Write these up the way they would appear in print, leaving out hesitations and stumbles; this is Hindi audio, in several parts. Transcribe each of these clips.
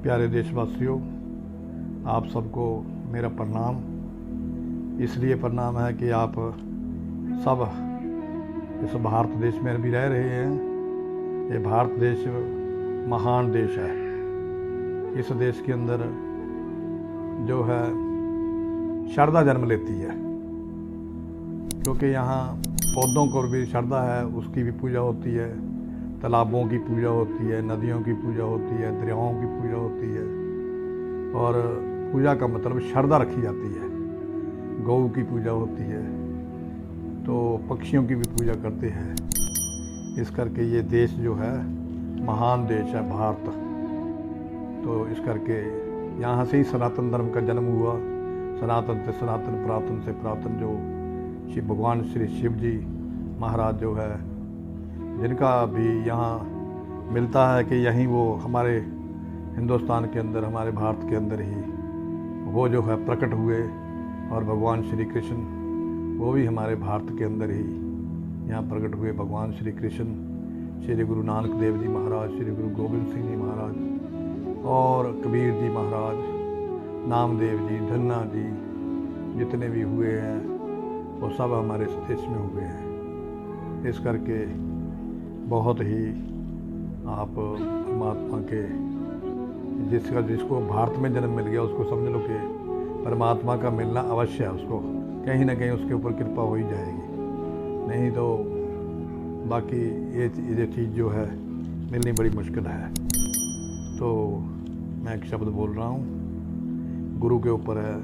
प्यारे देशवासियों, आप सबको मेरा प्रणाम। इसलिए प्रणाम है कि आप सब इस भारत देश में भी रह रहे हैं। ये भारत देश महान देश है। इस देश के अंदर जो है श्रद्धा जन्म लेती है, क्योंकि यहाँ पौधों को भी श्रद्धा है, उसकी भी पूजा होती है, तालाबों की पूजा होती है, नदियों की पूजा होती है, दरियाओं की पूजा होती है। और पूजा का मतलब श्रद्धा रखी जाती है। गौ की पूजा होती है, तो पक्षियों की भी पूजा करते हैं। इस करके ये देश जो है महान देश है भारत। तो इस करके यहाँ से ही सनातन धर्म का जन्म हुआ। सनातन से सनातन, पुरातन से पुरातन, जो शिव भगवान श्री शिव जी महाराज जो है, जिनका भी यहाँ मिलता है कि यहीं वो हमारे हिंदुस्तान के अंदर, हमारे भारत के अंदर ही वो जो है प्रकट हुए। और भगवान श्री कृष्ण वो भी हमारे भारत के अंदर ही यहाँ प्रकट हुए। भगवान श्री कृष्ण, श्री गुरु नानक देव जी महाराज, श्री गुरु गोविंद सिंह जी महाराज और कबीर जी महाराज, नामदेव जी, धन्ना जी, जितने भी हुए हैं वो सब हमारे देश में हुए हैं। इस करके बहुत ही आप परमात्मा के जिसको भारत में जन्म मिल गया, उसको समझ लो कि परमात्मा का मिलना अवश्य है। उसको कहीं ना कहीं उसके ऊपर कृपा हो ही जाएगी, नहीं तो बाकी ये चीज़ जो है मिलनी बड़ी मुश्किल है। तो मैं एक शब्द बोल रहा हूँ, गुरु के ऊपर है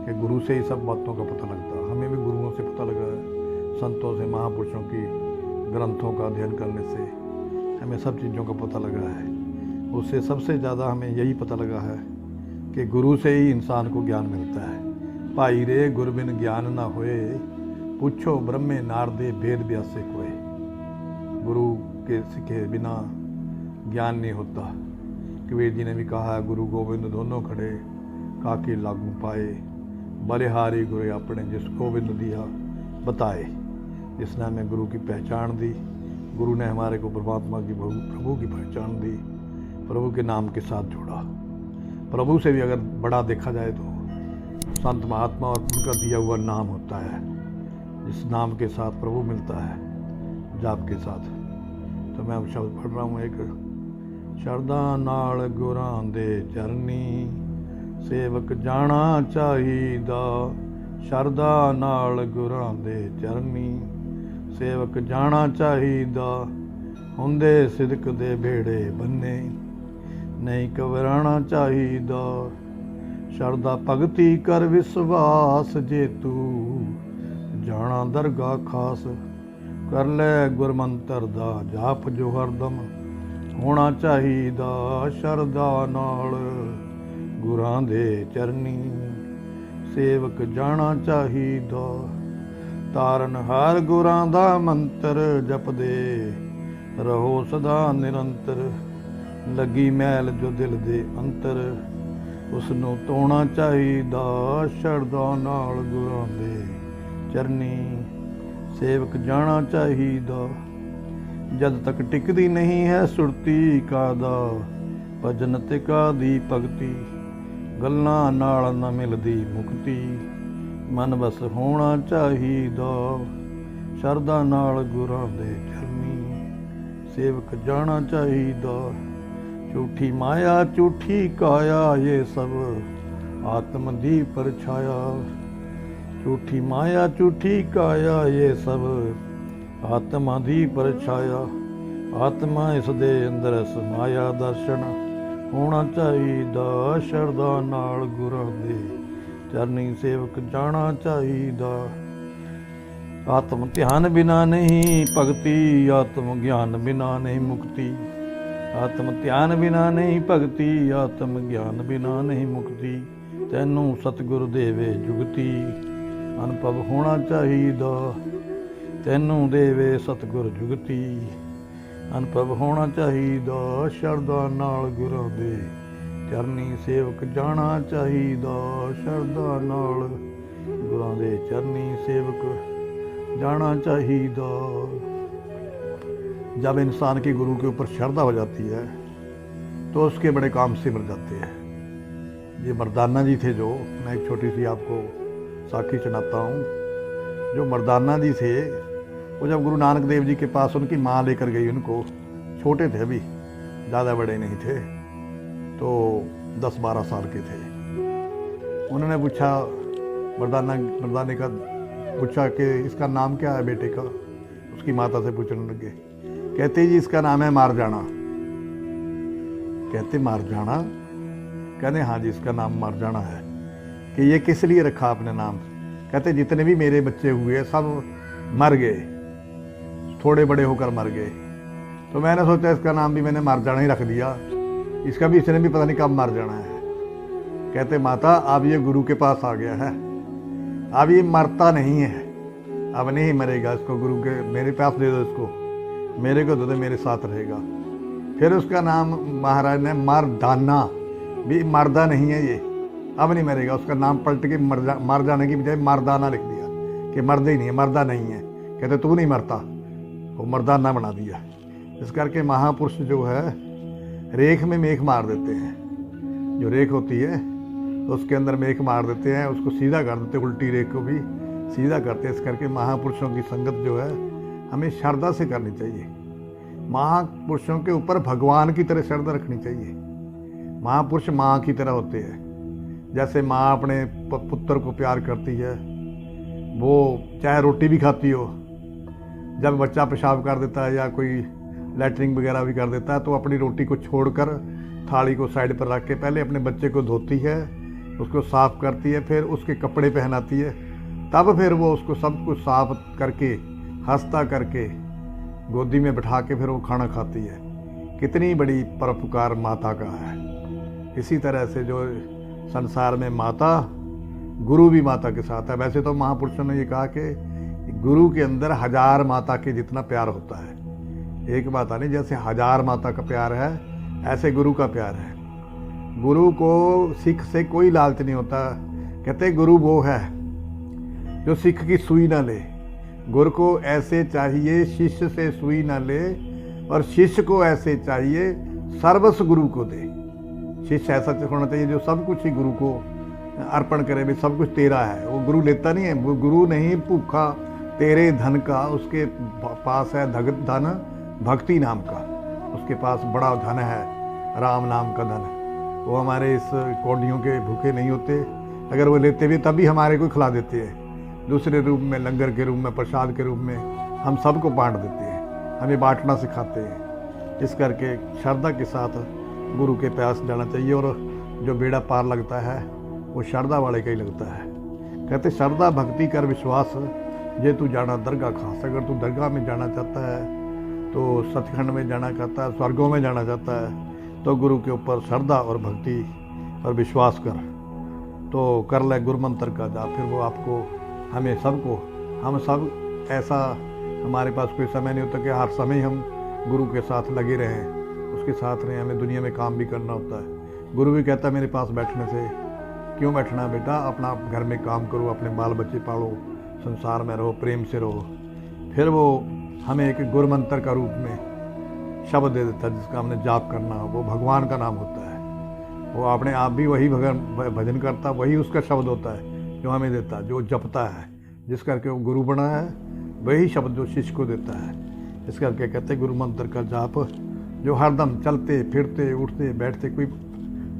कि गुरु से ही सब बातों का पता लगता है। हमें भी गुरुओं से पता लगा है, संतों से, महापुरुषों की ग्रंथों का अध्ययन करने से हमें सब चीज़ों का पता लगा है। उससे सबसे ज़्यादा हमें यही पता लगा है कि गुरु से ही इंसान को ज्ञान मिलता है। भाई रे गुर बिन ज्ञान ना होए, पूछो ब्रह्मे नारदे भेद व्यासे कोय। गुरु के सिखे बिना ज्ञान नहीं होता। कबीर जी ने भी कहा है, गुरु गोविंद दोनों खड़े, काके लागू पाए, बलिहारी गुरु अपने जिस गोविंद दिया बताए। जिसने हमें गुरु की पहचान दी, गुरु ने हमारे को परमात्मा की, प्रभु की पहचान दी, प्रभु के नाम के साथ जोड़ा। प्रभु से भी अगर बड़ा देखा जाए तो संत महात्मा और उनका दिया हुआ नाम होता है, जिस नाम के साथ प्रभु मिलता है, जाप के साथ। तो मैं अब शब्द पढ़ रहा हूँ एक। शरदा नाल गुरां दे चरनी, सेवक जाना चाहिदा। शरदा नाल गुरां दे चरनी, सेवक जाना चाहिदा। हुंदे सिदक दे बेड़े बन्ने, नहीं घबराना चाहिदा। शरदा भगती कर विश्वास, जे तू जाना दरगाह खास। कर ले गुरमंतर दा जाप जो हरदम होना चाहिदा। शरदा नाल गुरां दे चरनी, सेवक जाना चाहिदा। तारन हार गुरां दा मंत्र, जपदे रहो सदा निरंतर। लगी मैल जो दिल दे अंतर, उसनों धोना चाहिदा। शरदा नाल गुरां दे चरनी, सेवक जाना चाहिदा। जद तक टिकदी नहीं है सुरती कादा, भजन ते कादी भगती। गल्लां नाल न मिलदी मुक्ति, मन बस होना चाहिदा। शरदा नाल गुरां दे चरनी, सेवक जाना चाहिदा। झूठी माया झूठी काया, ये सब आत्म दी परछाया। झूठी माया झूठी काया, ये सब आत्मा दी परछाया। आत्मा इस दे अंदर समाया, दर्शन होना चाहिदा। शरदा नाल गुरां दे चरनी, सेवक जाना चाहिदा। आत्म ध्यान बिना नहीं भगति, आत्म ज्ञान बिना नहीं मुक्ति। आत्म ध्यान बिना नहीं भगति, आत्म ज्ञान बिना नहीं मुक्ति। तैनू सतगुरु देवे जुगती, अनुभव होना चाहिदा। तैनू देवे सतगुर जुगती, अनुभव होना चाहिदा। शरदा नाल गुरां दे चरनी, सेवक जाना चाहिदा। शरदा नाल गुरां दे चरनी, सेवक जाना चाहिदा। जब इंसान की गुरु के ऊपर श्रद्धा हो जाती है तो उसके बड़े काम सिमर जाते हैं। ये मर्दाना जी थे, जो मैं एक छोटी सी आपको साखी सुनाता हूँ। जो मर्दाना जी थे वो जब गुरु नानक देव जी के पास उनकी माँ लेकर गई उनको, छोटे थे अभी, ज़्यादा बड़े नहीं थे, तो 10-12 साल के थे। उन्होंने पूछा, मर्दाने का पूछा कि इसका नाम क्या है बेटे का। उसकी माता से पूछने लगे, कहते जी इसका नाम है मारजाना। कहते मारजाना? कहते हाँ जी इसका नाम मारजाना है। कि ये किस लिए रखा आपने नाम? कहते जितने भी मेरे बच्चे हुए सब मर गए, थोड़े बड़े होकर मर गए, तो मैंने सोचा इसका नाम भी मैंने मारजाना ही रख दिया, इसका भी इसने भी पता नहीं कब मर जाना है। कहते माता अब ये गुरु के पास आ गया है, अब ये मरता नहीं है, अब नहीं मरेगा, इसको गुरु के मेरे पास दे दो, इसको मेरे को दे दो, मेरे साथ रहेगा। फिर उसका नाम महाराज ने मरदाना, भी मरदा नहीं है ये, अब नहीं मरेगा, उसका नाम पलट के मर जाने की बजाय मरदाना लिख दिया कि मर्द ही नहीं है, मर्दा नहीं है। कहते तू नहीं मरता, वो मर्दाना बना दिया। इस करके महापुरुष जो है रेख में मेख मार देते हैं। जो रेख होती है तो उसके अंदर मेख मार देते हैं, उसको सीधा कर देते हैं, उल्टी रेख को भी सीधा करते हैं। इस करके महापुरुषों की संगत जो है हमें श्रद्धा से करनी चाहिए। महापुरुषों के ऊपर भगवान की तरह श्रद्धा रखनी चाहिए। महापुरुष माँ की तरह होते हैं। जैसे माँ अपने पुत्र को प्यार करती है, वो चाहे रोटी भी खाती हो, जब बच्चा पेशाब कर देता है या कोई लैटरिंग वगैरह भी कर देता है तो अपनी रोटी को छोड़कर थाली को साइड पर रख के पहले अपने बच्चे को धोती है, उसको साफ़ करती है, फिर उसके कपड़े पहनाती है, तब फिर वो उसको सब कुछ साफ करके हंसता करके गोदी में बिठा के फिर वो खाना खाती है। कितनी बड़ी परोपकार माता का है। इसी तरह से जो संसार में माता, गुरु भी माता के साथ है। वैसे तो महापुरुषों ने ये कहा कि गुरु के अंदर 1000 माता के जितना प्यार होता है। एक माता नहीं, जैसे 1000 माता का प्यार है ऐसे गुरु का प्यार है। गुरु को सिख से कोई लालच नहीं होता। कहते गुरु वो है जो सिख की सुई ना ले। गुरु को ऐसे चाहिए शिष्य से सुई ना ले, और शिष्य को ऐसे चाहिए सर्वस्व गुरु को दे। शिष्य ऐसा होना चाहिए जो सब कुछ ही गुरु को अर्पण करे, भी सब कुछ तेरा है। वो गुरु लेता नहीं है, वो गुरु नहीं भूखा तेरे धन का, उसके पास है धन भक्ति नाम का, उसके पास बड़ा धन है, राम नाम का धन। वो हमारे इस कौड़ियों के भूखे नहीं होते। अगर वो लेते भी तभी हमारे को खिला देते हैं, दूसरे रूप में, लंगर के रूप में, प्रसाद के रूप में हम सबको बांट देते हैं, हमें बांटना सिखाते हैं। इस करके श्रद्धा के साथ गुरु के पास जाना चाहिए, और जो बेड़ा पार लगता है वो श्रद्धा वाले का ही लगता है। कहते श्रद्धा भक्ति कर विश्वास, ये तू जाना दरगाह खास। अगर तू दरगाह में जाना चाहता है, तो सचखंड में जाना चाहता है, स्वर्गों में जाना चाहता है, तो गुरु के ऊपर श्रद्धा और भक्ति और विश्वास कर, तो कर ले गुरु मंत्र का जाप। फिर वो आपको, हमें सबको, हम सब ऐसा, हमारे पास कोई समय नहीं होता कि हर समय हम गुरु के साथ लगे रहें, उसके साथ रहें। हमें दुनिया में काम भी करना होता है। गुरु भी कहता है मेरे पास बैठने से क्यों बैठना बेटा, अपना घर में काम करो, अपने बाल बच्चे पालो, संसार में रहो, प्रेम से रहो। फिर वो हमें एक गुरु मंत्र का रूप में शब्द दे देता है जिसका हमने जाप करना, वो भगवान का नाम होता है। वो अपने आप भी वही भजन करता, वही उसका शब्द होता है जो हमें देता है, जो जपता है, जिस करके वो गुरु बना है, वही शब्द जो शिष्य को देता है। इस करके कहते गुरु मंत्र का जाप जो हरदम चलते फिरते उठते बैठते, कोई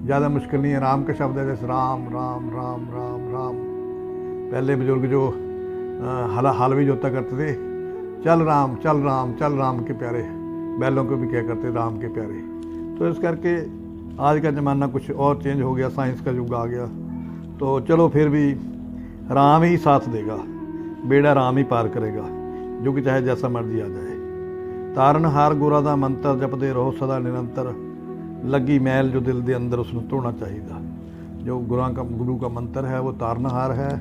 ज़्यादा मुश्किल नहीं है। राम का शब्द है, जैसे राम राम राम राम राम। पहले बुजुर्ग जो हलवी जोता करते थे, चल राम चल राम चल राम के प्यारे, बैलों को भी क्या करते राम के प्यारे। तो इस करके आज का ज़माना कुछ और चेंज हो गया, साइंस का युग आ गया, तो चलो फिर भी राम ही साथ देगा, बेड़ा राम ही पार करेगा, जो कि चाहे जैसा मर्जी आ जाए। तारनहार गुरा दा मंत्र जपदे रहो सदा निरंतर, लगी मैल जो दिल दे अंदर उसने तोड़ना चाहिए। जो गुरु का मंत्र है वो तारनहार है,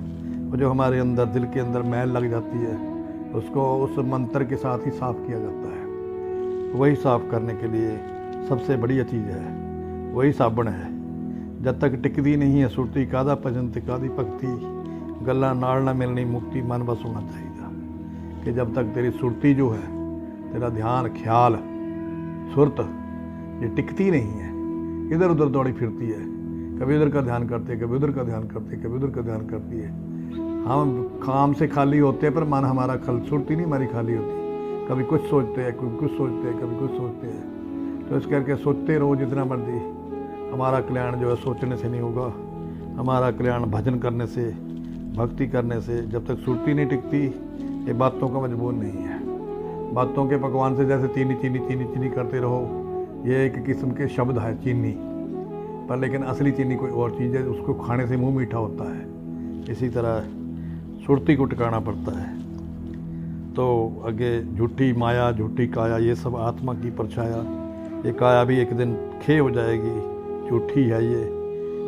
और जो हमारे अंदर दिल के अंदर मैल लग जाती है उसको उस मंत्र के साथ ही साफ़ किया जाता है। वही साफ़ करने के लिए सबसे बढ़िया चीज़ है, वही साबुन है। जब तक टिकदी नहीं है सुरती, कादा भजन ते कादी भगती, गल्ला नाल ना मिलनी मुक्ति, मन बस होना चाहिए। कि जब तक तेरी सुरती जो है, तेरा ध्यान ख्याल सुरत ये टिकती नहीं है, इधर उधर दौड़ी फिरती है, कभी उधर का ध्यान करती है, कभी उधर का ध्यान करती है, कभी उधर का ध्यान करती है। हम काम से खाली होते हैं पर मन हमारा सुरती नहीं हमारी खाली होती। कभी कुछ सोचते हैं, कभी कुछ सोचते हैं, कभी कुछ सोचते हैं। तो इस करके सोचते रहो जितना मर्जी, हमारा कल्याण जो है सोचने से नहीं होगा। हमारा कल्याण भजन करने से, भक्ति करने से। जब तक सुरती नहीं टिकती, ये बातों का मजबूर नहीं है। बातों के पकवान से जैसे चीनी चीनी चीनी चीनी करते रहो, ये एक किस्म के शब्द है चीनी, पर लेकिन असली चीनी कोई और चीज़ है, उसको खाने से मुंह मीठा होता है। इसी तरह सुरती को टिकाना पड़ता है। तो आगे झूठी माया, झूठी काया, ये सब आत्मा की परछाया। ये काया भी एक दिन खे हो जाएगी, झूठी है, ये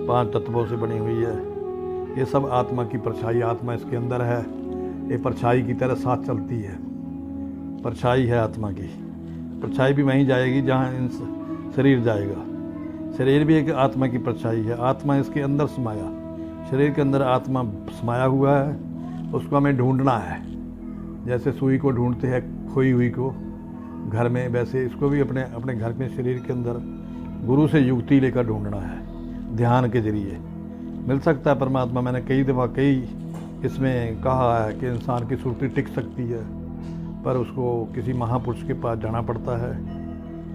5 तत्वों से बनी हुई है। ये सब आत्मा की परछाई, आत्मा इसके अंदर है, ये परछाई की तरह साथ चलती है। परछाई है आत्मा की, परछाई भी वहीं जाएगी जहाँ शरीर जाएगा। शरीर भी एक आत्मा की परछाई है, आत्मा इसके अंदर समाया, शरीर के अंदर आत्मा समाया हुआ है, उसको हमें ढूंढना है। जैसे सुई को ढूंढते हैं खोई हुई को घर में, वैसे इसको भी अपने अपने घर में शरीर के अंदर गुरु से युक्ति लेकर ढूंढना है। ध्यान के जरिए मिल सकता है परमात्मा। मैंने कई दफ़ा इसमें कहा है कि इंसान की सुरती टिक सकती है, पर उसको किसी महापुरुष के पास जाना पड़ता है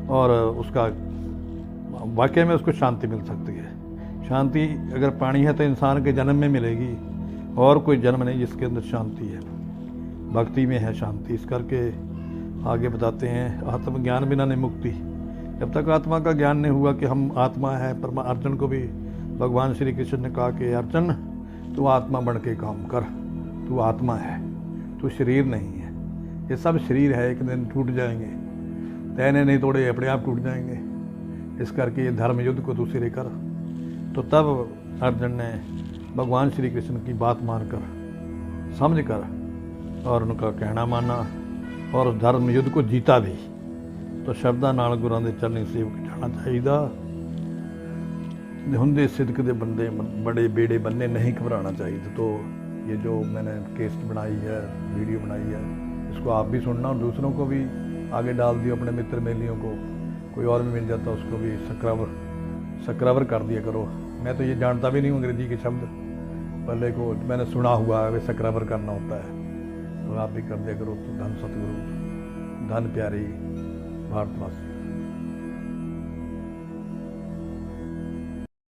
और उसका वाकई में उसको शांति मिल सकती है। शांति अगर पानी है तो इंसान के जन्म में मिलेगी, और कोई जन्म नहीं जिसके अंदर शांति है। भक्ति में है शांति। इस करके आगे बताते हैं, आत्मज्ञान बिना नहीं मुक्ति। जब तक आत्मा का ज्ञान नहीं हुआ कि हम आत्मा है। पर अर्जुन को भी भगवान श्री कृष्ण ने कहा कि अर्जुन, तू आत्मा बन के काम कर, तू आत्मा है, तू शरीर नहीं है। ये सब शरीर है, एक दिन टूट जाएंगे, तैने नहीं तोड़े अपने आप टूट जाएंगे। इस करके ये धर्म युद्ध को तू सिरे कर। तो तब अर्जुन ने भगवान श्री कृष्ण की बात मानकर, समझ कर और उनका कहना माना और उस धर्म युद्ध को जीता भी। तो शब्दां नाल गुरां दे चरनी सेवक जाना चाहिदा। हुंदे सिदक दे बंदे बड़े बेड़े बनने नहीं घबराना चाहिए। तो ये जो मैंने केस्ट बनाई है, वीडियो बनाई है, इसको आप भी सुनना और दूसरों को भी आगे डाल दियो, अपने मित्र मेलियों को। कोई और भी मिल जाता उसको भी सक्रावर कर दिया करो। मैं तो ये जानता भी नहीं हूँ अंग्रेजी के शब्द, पहले को मैंने सुना हुआ है वे सक्रावर करना होता है, तो आप भी कर दिया करो। तो धन सतगुरु, धन प्यारी भारतवासी।